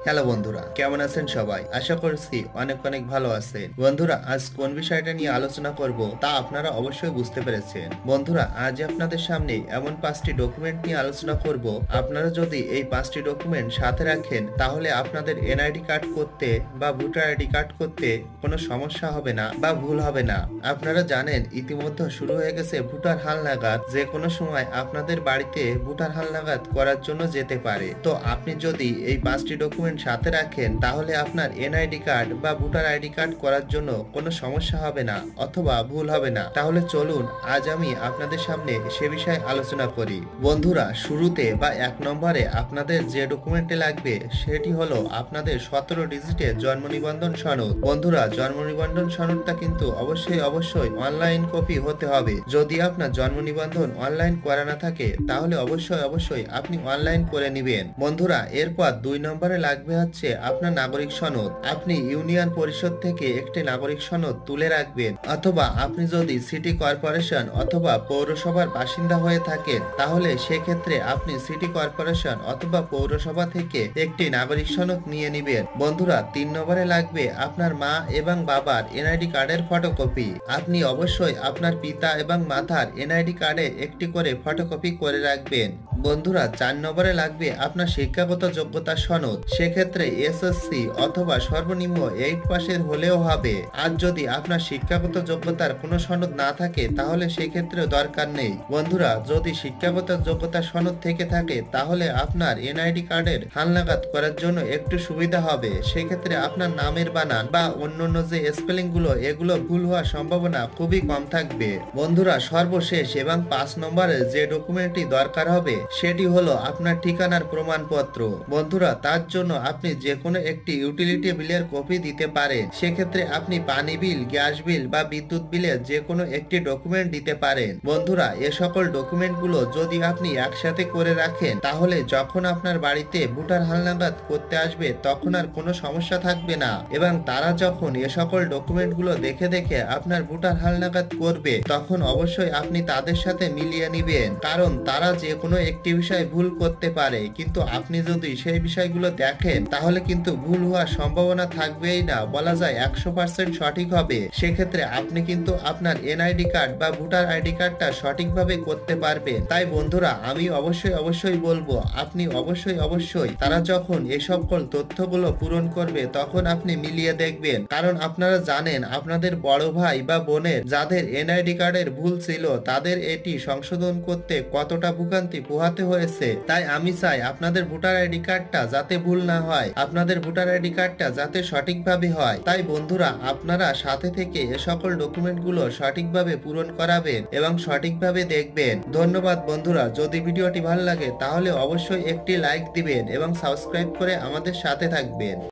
Hello বন্ধুরা, কেমন আছেন সবাই? আশা করছি অনেক অনেক ভালো আছেন। বন্ধুরা, আজ কোন বিষয়টা নিয়ে আলোচনা করব তা আপনারা অবশ্যই বুঝতে পেরেছেন। বন্ধুরা, আজ আপনাদের সামনে এমন 5টি ডকুমেন্ট নিয়ে আলোচনা করব। আপনারা যদি এই 5টি ডকুমেন্ট সাথে রাখেন তাহলে আপনাদের এনআইডি কার্ড করতে বা ভোটার আইডি কার্ড করতে কোনো সমস্যা হবে না বা ভুল হবে না। আপনারা জানেন ইতিমধ্যে শুরু হয়ে গেছে ভোটার হালনাগাদ। যে কোনো সময় আপনাদের বাড়িতে ভোটার হালনাগাদ করার জন্য যেতে পারে। তো আপনি যদি এই 5টি ডকুমেন্ট সাথে রাখেন তাহলে আপনার এনআইডি কার্ড বা ভোটার আইডি কার্ড করার জন্য কোনো সমস্যা হবে না অথবা ভুল হবে না। তাহলে চলুন আজ আমি আপনাদের সামনে সে বিষয়ে আলোচনা করি। বন্ধুরা, শুরুতে বা 1 নম্বরে আপনাদের যে ডকুমেন্টে লাগবে সেটি হলো আপনাদের 17 ডিজিটের জন্ম নিবন্ধন সনদ। বন্ধুরা, জন্ম নিবন্ধন সনদটা কিন্তু অবশ্যই অনলাইন কপি হতে হবে। যদি আপনার জন্ম নিবন্ধন অনলাইন করা না থাকে তাহলে অবশ্যই আপনি অনলাইন করে নেবেন। বন্ধুরা, এরপর 2 নম্বরে লাগবে হচ্ছে আপনার নাগরিক সনদ। আপনি ইউনিয়ন পরিষদ থেকে একটি নাগরিক সনদ তুলে রাখবেন, অথবা আপনি যদি সিটি কর্পোরেশন অথবা পৌরসভার বাসিন্দা হয়ে থাকেন তাহলে সেক্ষেত্রে আপনি সিটি কর্পোরেশন অথবা পৌরসভা থেকে একটি নাগরিক সনদ নিয়ে নেবেন। বন্ধুরা, 3 নম্বরে লাগবে আপনার মা এবং বাবার এনআইডি কার্ডের ফটোকপি। আপনি অবশ্যই আপনার পিতা এবং মাতার এনআইডি কার্ডের একটি করে ফটোকপি করে রাখবেন। বন্ধুরা, 4 নম্বরে লাগবে আপনার শিক্ষাগত যোগ্যতা সনদ। সেক্ষেত্রে এসএসসি অথবা সর্বনিম্ন 8 পাশের হলেও হবে। আর যদি আপনার শিক্ষাগত যোগ্যতার কোনো সনদ না থাকে তাহলে সেক্ষেত্রে দরকার নেই। বন্ধুরা, যদি শিক্ষাগত যোগ্যতা সনদ থেকে থাকে তাহলে আপনার এনআইডি কার্ডের হালনাগাদ করার জন্য একটু সুবিধা হবে। সেক্ষেত্রে আপনার নামের বানান বা অন্যান্য যে স্পেলিং গুলো এগুলো ভুল হওয়ার সম্ভাবনা খুবই কম থাকবে। বন্ধুরা, সর্বশেষ এবং 5 নম্বরে যে ডকুমেন্টটি দরকার হবে সেটি হলো আপনার ঠিকানার প্রমাণপত্র। বন্ধুরা, তার জন্য আপনি যে কোনো একটি ইউটিলিটি বিলের কপি দিতে পারেন। সেক্ষেত্রে আপনি পানি বিল, গ্যাস বিল বা বিদ্যুৎ বিলের যে কোনো একটি ডকুমেন্ট দিতে পারেন। বন্ধুরা, এ সকল ডকুমেন্টগুলো যদি আপনি একসাথে করে রাখেন তাহলে যখন আপনার বাড়িতে ভোটার হালনাগাদ করতে আসবে তখন আর কোনো সমস্যা থাকবে না, এবং তারা যখন এ সকল ডকুমেন্টগুলো দেখে আপনার ভোটার হালনাগাদ করবে তখন অবশ্যই আপনি তাদের সাথে মিলিয়ে নিবেন। কারণ তারা যে কোনো একটি বিষয় ভুল করতে পারে, কিন্তু আপনি যদি সেই বিষয়গুলো দেখেন তাহলে কিন্তু ভুল হওয়ার সম্ভাবনা থাকবেই না, বলা যায় 100% সঠিক হবে। সেক্ষেত্রে আপনি কিন্তু আপনার এনআইডি কার্ড বা ভোটার আইডি কার্ডটা সঠিকভাবে করতে পারবেন। তাই বন্ধুরা, আমি অবশ্যই বলবো আপনি অবশ্যই তারা যখন এই সকল তথ্যগুলো পূরণ করবে তখন আপনি মিলিয়ে দেখবেন। কারণ আপনারা জানেন আপনাদের বড় ভাই বা বোনের যাদের এনআইডি কার্ডের ভুল ছিল তাদের এটি সংশোধন করতে কতটা ভোগান্তি পোহাতে হয়েছে। তাই আমি চাই আপনাদের ভোটার আইডি কার্ডটা যাতে ভুল না হয়, আপনাদের ভোটার আইডি কার্ডটা যাতে সঠিকভাবে হয়। তাই বন্ধুরা, আপনারা সাথে থেকে এ সকল ডকুমেন্টগুলো সঠিকভাবে পূরণ করাবেন এবং সঠিকভাবে দেখবেন। ধন্যবাদ বন্ধুরা। যদি ভিডিওটি ভালো লাগে তাহলে অবশ্যই একটি লাইক দিবেন এবং সাবস্ক্রাইব করে আমাদের সাথে থাকবেন।